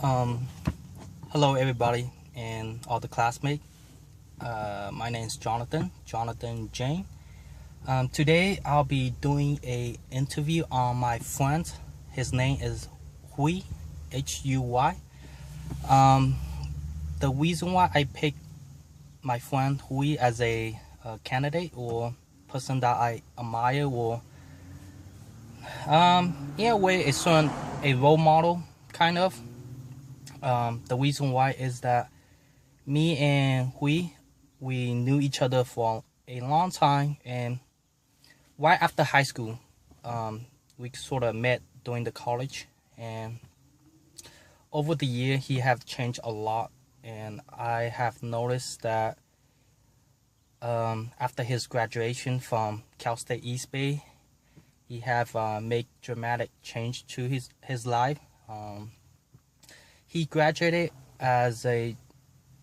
Um, Hello, everybody, and all the classmates. My name is Jonathan Jane. Today, I'll be doing a interview on my friend. His name is Huy, Huy. Um, the reason why I picked my friend Huy as a candidate or person that I admire or in a way, it's sort of a role model, kind of. The reason why is that me and we knew each other for a long time, and right after high school, we sort of met during the college, and over the year he have changed a lot, and I have noticed that after his graduation from Cal State East Bay, he have made dramatic change to his life. He graduated as a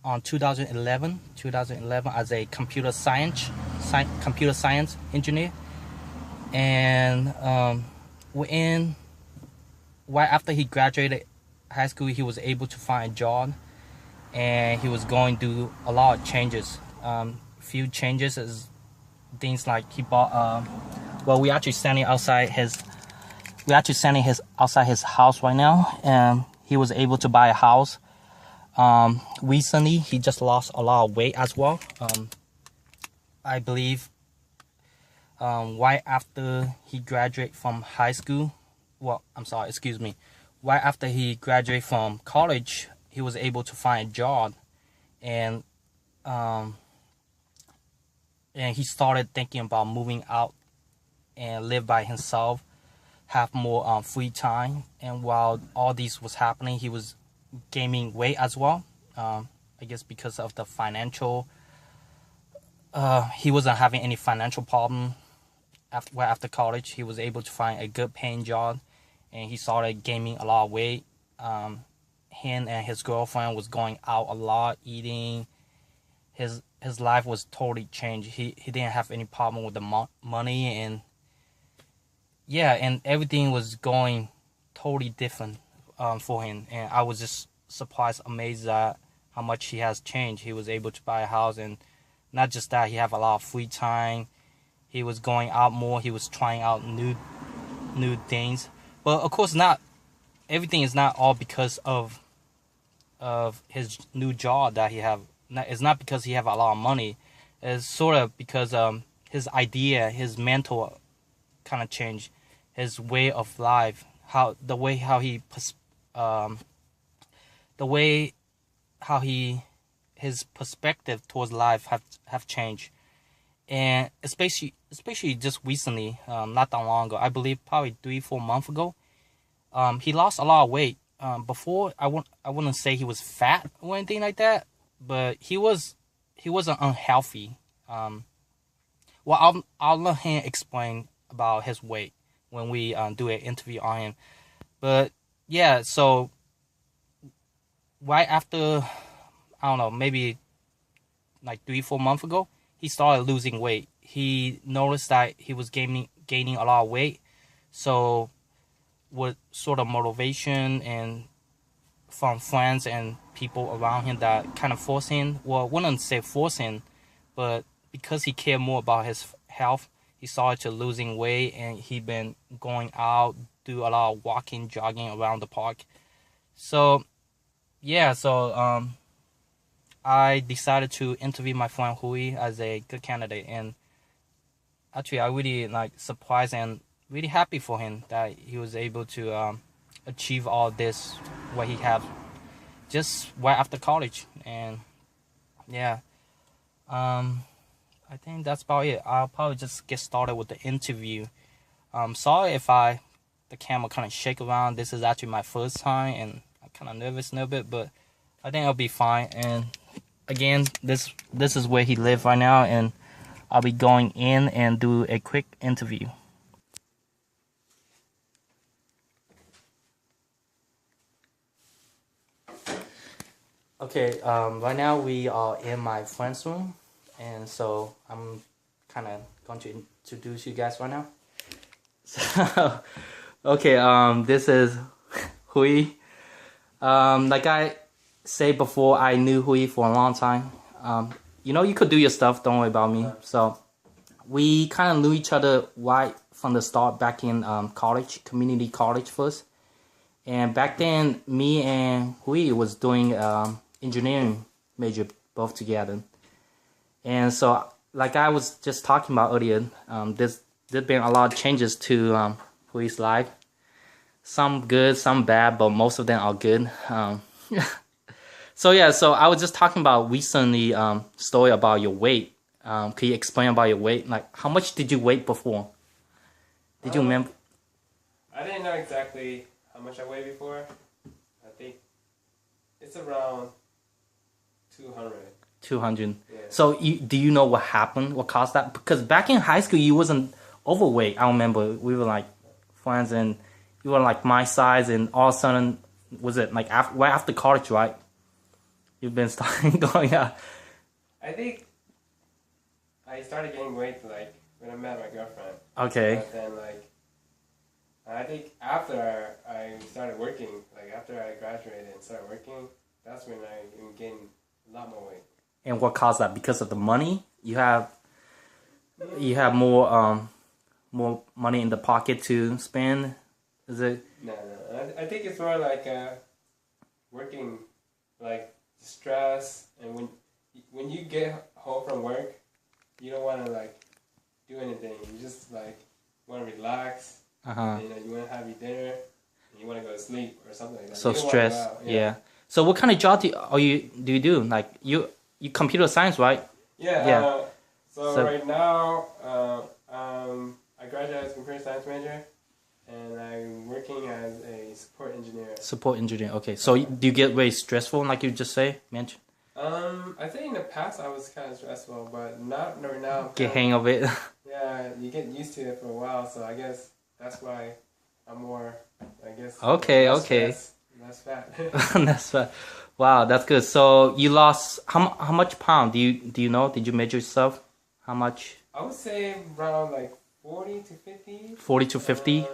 on 2011 as a computer science engineer, and within right after he graduated high school, he was able to find a job, and he was going to do a lot of changes. Few changes is things like he bought. Well, we actually standing outside his house right now, and he was able to buy a house. Recently, he just lost a lot of weight as well. I believe right after he graduated from high school, right after he graduated from college, he was able to find a job, and he started thinking about moving out and live by himself, have more free time. And while all this was happening, he was gaining weight as well. I guess because of the financial, he wasn't having any financial problem. After college, he was able to find a good paying job, and he started gaining a lot of weight. Him and his girlfriend was going out a lot, eating. His life was totally changed. He didn't have any problem with the money, and and everything was going totally different for him. And I was just surprised, amazed at how much he has changed. He was able to buy a house, and not just that, he have a lot of free time. He was going out more. He was trying out new things. But of course, not everything is not all because of his new job that he have. It's not because he have a lot of money. It's sort of because his idea, his mental kind of changed, his way of life, his perspective towards life have changed. And especially just recently, not that long ago, I believe probably 3-4 months ago, he lost a lot of weight. Before, I wouldn't say he was fat or anything like that, but he wasn't unhealthy. Well, I'll let him explain about his weight when we do an interview on him. But yeah, so right after, I don't know, maybe like 3-4 months ago, he started losing weight. He noticed that he was gaining a lot of weight. So with sort of motivation and from friends and people around him that kind of forced him, well, I wouldn't say force him, but because he cared more about his health, he started to losing weight, and he been going out, do a lot of walking, jogging around the park. So I decided to interview my friend Huy as a good candidate, and actually I really surprised and really happy for him that he was able to achieve all this what he have just right after college. And I think that's about it. I'll probably just get started with the interview. Sorry if the camera kind of shake around. This is actually my first time, and I'm kind of nervous a little bit, but I think I'll be fine. And again, this is where he lives right now, and I'll be going in and do a quick interview. Okay, right now we are in my friend's room, and so I'm kind of going to introduce you guys right now. So, okay, this is Huy. Like I said before, I knew Huy for a long time. You could do your stuff. Don't worry about me. So we kind of knew each other right from the start back in college, community college first. And back then, me and Huy was doing engineering major both together. And so, like I was just talking about earlier, there's been a lot of changes to Hui's life. Some good, some bad, but most of them are good. So I was just talking about recently story about your weight. Can you explain about your weight? Like, how much did you weigh before? Did you remember? I didn't know exactly how much I weighed before. I think it's around 200. 200. Yeah. So do you know what happened? What caused that? Because back in high school, you wasn't overweight. I remember we were like friends, and you were like my size, and all of a sudden, was it like right after college, right? You've been starting going out. I think I started gaining weight like when I met my girlfriend. Okay. But then I think after I started working, like after I graduated and started working, that's when I gained a lot more weight. And what caused that? Because of the money? You have more money in the pocket to spend? Is it? No. I think it's more like working, like stress, and when you get home from work, you don't want to like do anything. You just like want to relax. You want to have your dinner, and you want to go to sleep or something like that. So stress, yeah. So what kind of job do you do? Like you computer science, right? Yeah. So right now, I graduated as a computer science major, and I'm working as a support engineer. Support engineer. Okay. So do you get very stressful, like you just mentioned? I think in the past I was kind of stressful, but not right now. Get hang of it. Yeah, you get used to it for a while, so I guess that's why I'm more. Okay. Less fat. That's fat. Wow, that's good. So you lost how much pound? Do you know? Did you measure yourself? How much? I would say around like 40 to 50. 40 to 50.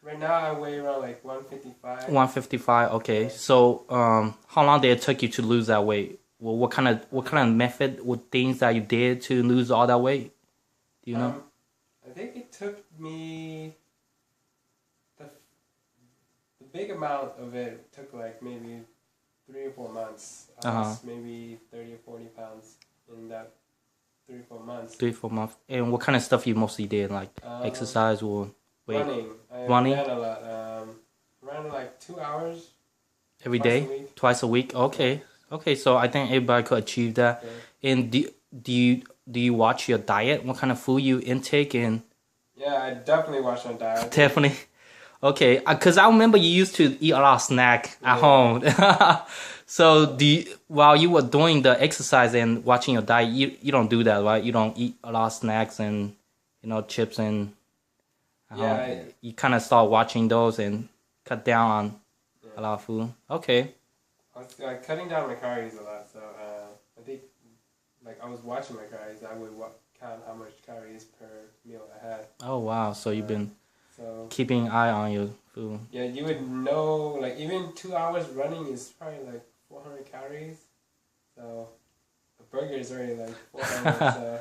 Right now I weigh around like 155. 155. Okay. So how long did it take you to lose that weight? Well, what kind of method or things that you did to lose all that weight? Do you know? I think it took me the big amount of it took like maybe 3 or 4 months. I lost maybe 30 or 40 pounds in that 3 or 4 months. 3 or 4 months. And what kind of stuff you mostly did, like exercise or weight? Running. Running. I ran a lot. Ran like 2 hours. Every day, twice a week. Okay. Okay, so I think everybody could achieve that. Okay. And do you watch your diet? What kind of food you intake? And yeah, I definitely watch my diet. Definitely. Okay, because I remember you used to eat a lot of snack at home. So while you were doing the exercise and watching your diet, you don't do that, right? You don't eat a lot of snacks and chips and you kind of start watching those and cut down on a lot of food. Okay. I was cutting down my calories a lot, so I think like I was watching my calories. I would count how much calories per meal I had. Oh wow! So you've been keeping an eye on your food. Yeah, you would know like even 2 hours running is probably like 400 calories. So a burger is already like 400. So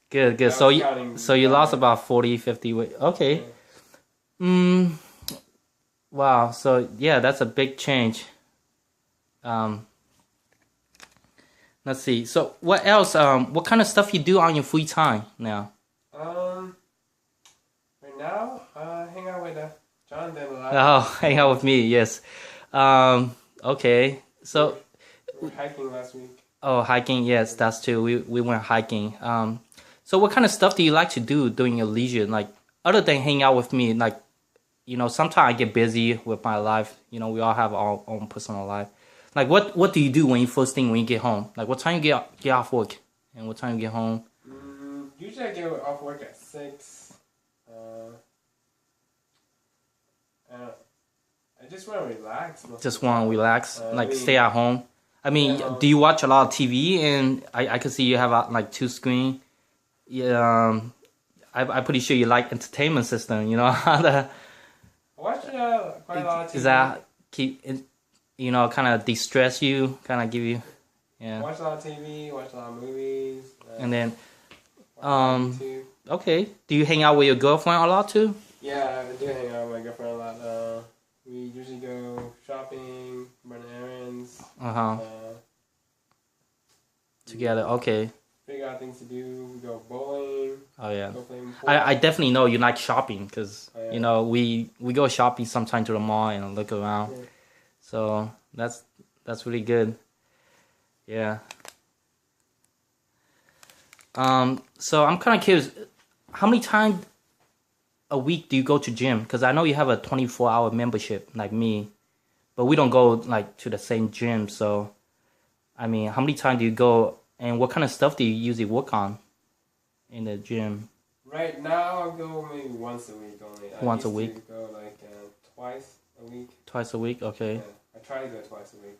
good. So you lost about 40, 50 weight. Okay. Yeah. Wow. So yeah, that's a big change. Let's see. So what else? What kind of stuff you do on your free time now? Right now, hang out with Jonathan a lot. Oh, hang out with me. Yes. Okay. So we were hiking last week. Oh, hiking. Yes, that's true. We went hiking. So what kind of stuff do you like to do during your leisure? Like other than hang out with me, like sometimes I get busy with my life. We all have our own personal life. Like what do you do when you get home? Like what time you get off work and what time you get home? Usually I get off work at 6. I just want to relax. Just want to relax, stay at home. I mean, do you watch a lot of TV? And I can see you have like 2 screen. Yeah, I'm pretty sure you like entertainment system. How to I watch quite a lot of TV. Is that kind of de-stress you, kind of give you, yeah. Watch a lot of TV, watch a lot of movies. And then, watch a lot of YouTube. okay. Do you hang out with your girlfriend a lot too? Yeah, I do hang out with my girlfriend a lot. We usually go shopping, run errands. Together, okay. Figure out things to do. We go bowling. Oh yeah. Go play I definitely know you like shopping because oh, yeah. we go shopping sometime to the mall and look around. Yeah. So that's really good. Yeah. So I'm kind of curious, how many times a week do you go to gym? Because I know you have a 24-hour membership like me, but we don't go like to the same gym. So, I mean, how many times do you go, and what kind of stuff do you usually work on in the gym? Right now, I'll go maybe once a week only. Once a I week? used to go like twice a week. Twice a week, okay. Yeah, I try to go twice a week,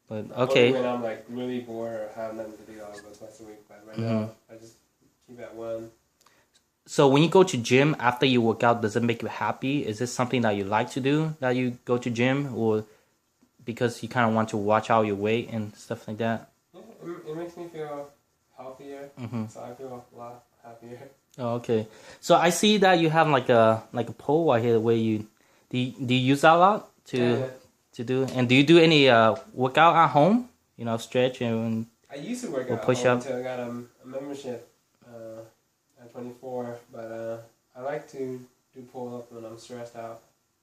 but okay. Only when I'm like really bored or have nothing to do, I'll go twice a week. But right now, I just keep at one. So when you go to gym after you work out, does it make you happy? Is this something that you like to do, that you go to gym, or because you kind of want to watch out your weight and stuff like that? Yeah, it makes me feel healthier, so I feel a lot happier. Oh, okay. So I see that you have like a pole right here where you do you use that a lot to do, and do you do any workout at home? Stretch and I used to work out push at home up until I got a membership at 24, but I like to do pull up when I'm stressed out.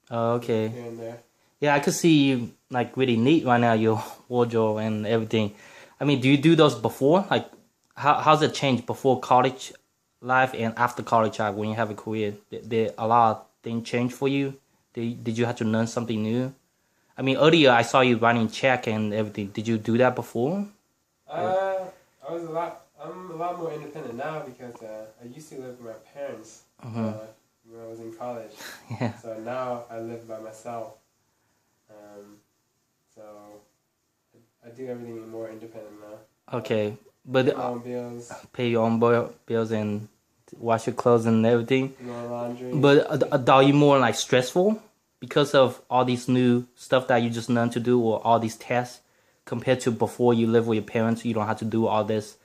Oh, okay. Here and there. Yeah, I could see you like really neat right now, your wardrobe and everything. I mean, do you do those before? Like, how's it changed before college life and after college life when you have a career? Did a lot of things change for you? Did you have to learn something new? I mean, earlier I saw you writing check and everything. Did you do that before? I'm a lot more independent now because I used to live with my parents when I was in college. Yeah. So now I live by myself. So I do everything more independent now. Okay, but Pay my own bills. Pay your own bills and wash your clothes and everything. Do my laundry. But are you more like stressful because of all these new stuff that you just learned to do, or all these tests, compared to before you live with your parents? You don't have to do all this.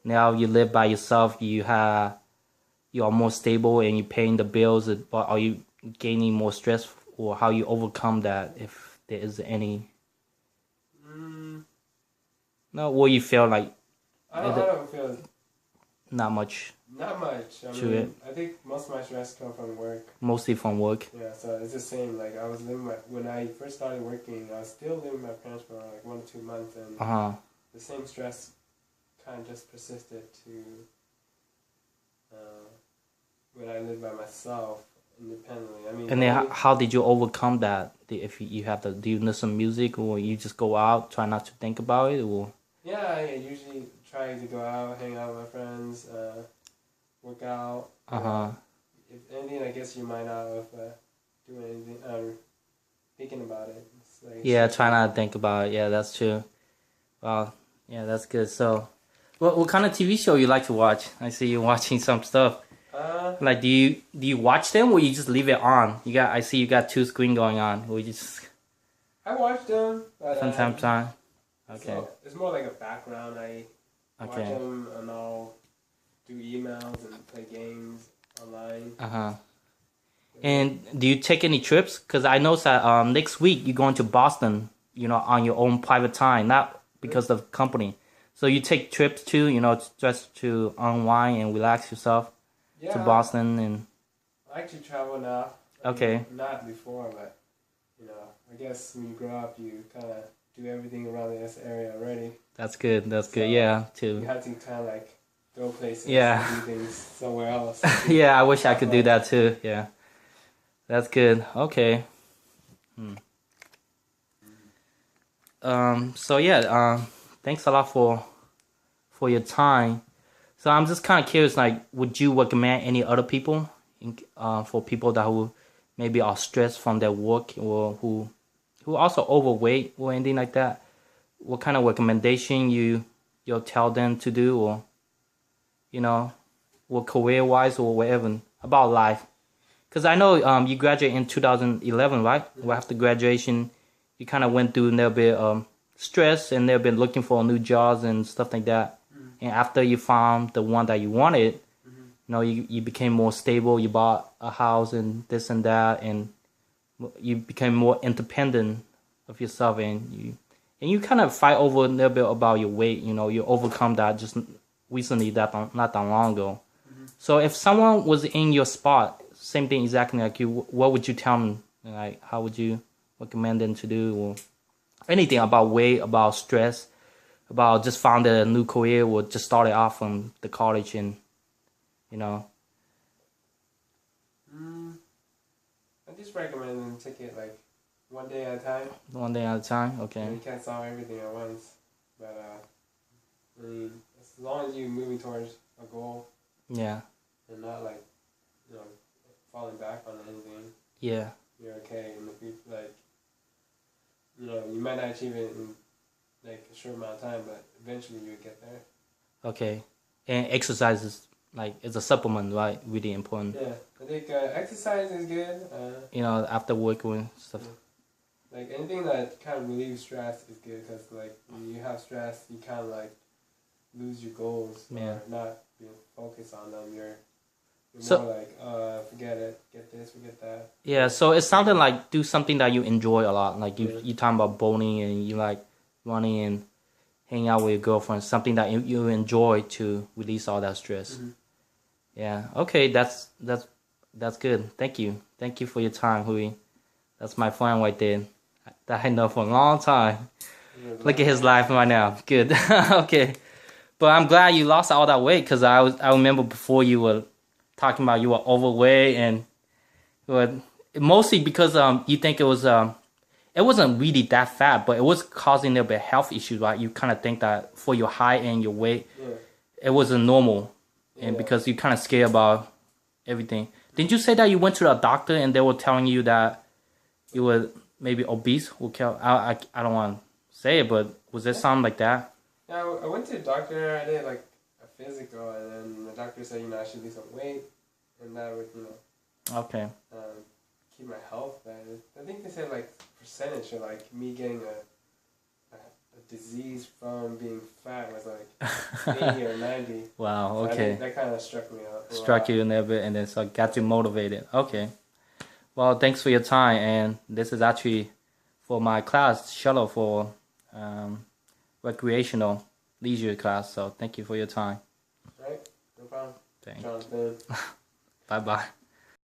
Now you live by yourself. You are more stable and you're paying the bills. But are you gaining more stress, or how you overcome that, if there is any? No, or you feel like I don't feel not much. Not much. I think most of my stress comes from work. Mostly from work. Yeah, so it's the same. Like I was living when I first started working, I was still living with my parents for like 1 or 2 months, and the same stress kind of just persisted to when I lived by myself independently. I mean, and then how did you overcome that? If you have to, do you listen to music, or you just go out, try not to think about it, or? Yeah, I usually try to go out, hang out with my friends, work out. If anything that gets your mind out of doing anything, thinking about it. Like try not to think about it. Yeah, that's true. Wow. Yeah, that's good. So, what kind of TV show you like to watch? I see you watching some stuff. Like, do you watch them, or you just leave it on? I see you got 2 screens going on. Or you just. I watch them. But, from time to time. Okay. So it's more like a background. I watch them and I'll do emails and play games online. And do you take any trips? Because I know that next week you're going to Boston, on your own private time, not because of company. So you take trips too, just to unwind and relax yourself to Boston. And I like to travel now. Okay. Not before, but I guess when you grow up, you kind of do everything around this area already. That's good. That's good. Yeah, too. You have to kind of like go places. Yeah. And do things somewhere else. Yeah, I wish I could do that too. Yeah, that's good. Okay. So yeah. Thanks a lot for your time. So I'm just kind of curious. Like, would you recommend any other people, for people that who maybe are stressed from their work, or who also overweight or anything like that? What kind of recommendation you'll tell them to do, or or career wise, or whatever about life? Because I know you graduated in 2011, right? Well, after graduation, you kind of went through a little bit stress and they've been looking for new jobs and stuff like that. And after you found the one that you wanted, you know, you became more stable. You bought a house and this and that, and you became more independent of yourself, and you kind of fight over a little bit about your weight. You know, you overcome that just recently, not that long ago. So if someone was in your spot, same thing exactly like you, what would you tell them? Like, how would you recommend them to do, or anything about weight, about stress, about just found a new career, or just started off from the college and, you know? I just recommend them take it like one day at a time. One day at a time, okay. And you can't solve everything at once, but I mean, as long as you're moving towards a goal, yeah, and not like, you know, falling back on anything, yeah, you're okay. And if you like, you know, you might not achieve it in like a short amount of time, but eventually you'll get there. okay. And exercise is like, it's a supplement, right? Really important. Yeah, I think exercise is good. You know, after work and stuff. Yeah. Like anything that kind of relieves stress is good, because like when you have stress, you kind of like lose your goals, or not being focused on them. You're so, more like, forget it, get this, forget that. Yeah, so it's something like do something that you enjoy a lot. Like you talking about bowling and you like running and hanging out with your girlfriend, something that you enjoy to release all that stress. Yeah, okay, that's good. Thank you for your time, Huy. That's my friend right there that I know for a long time. Look at his life right now. Good. Okay, but I'm glad you lost all that weight, because I remember before you were talking about you were overweight, and you were, mostly because you think it wasn't really that fat, but it was causing a little bit of health issues, right? You kind of think that for your height and your weight, it wasn't normal, and because you kind of scared about everything. Didn't you say that you went to a doctor and they were telling you that you were maybe obese? I don't want to say it, but was there something like that? Yeah, I went to the doctor. I did like a physical, and then the doctor said, you know, I should lose some weight, and that would, you know, okay, keep my health better. I think they said like percentage of like me getting a disease from being fat was like 80 or 90. Wow, so okay. That kind of struck me out. Struck you a little bit, and then so got you motivated. Okay. Well, thanks for your time, and this is actually for my class, shuttle for recreational leisure class, so thank you for your time. All right, no problem. Thanks. Jonathan. Bye-bye.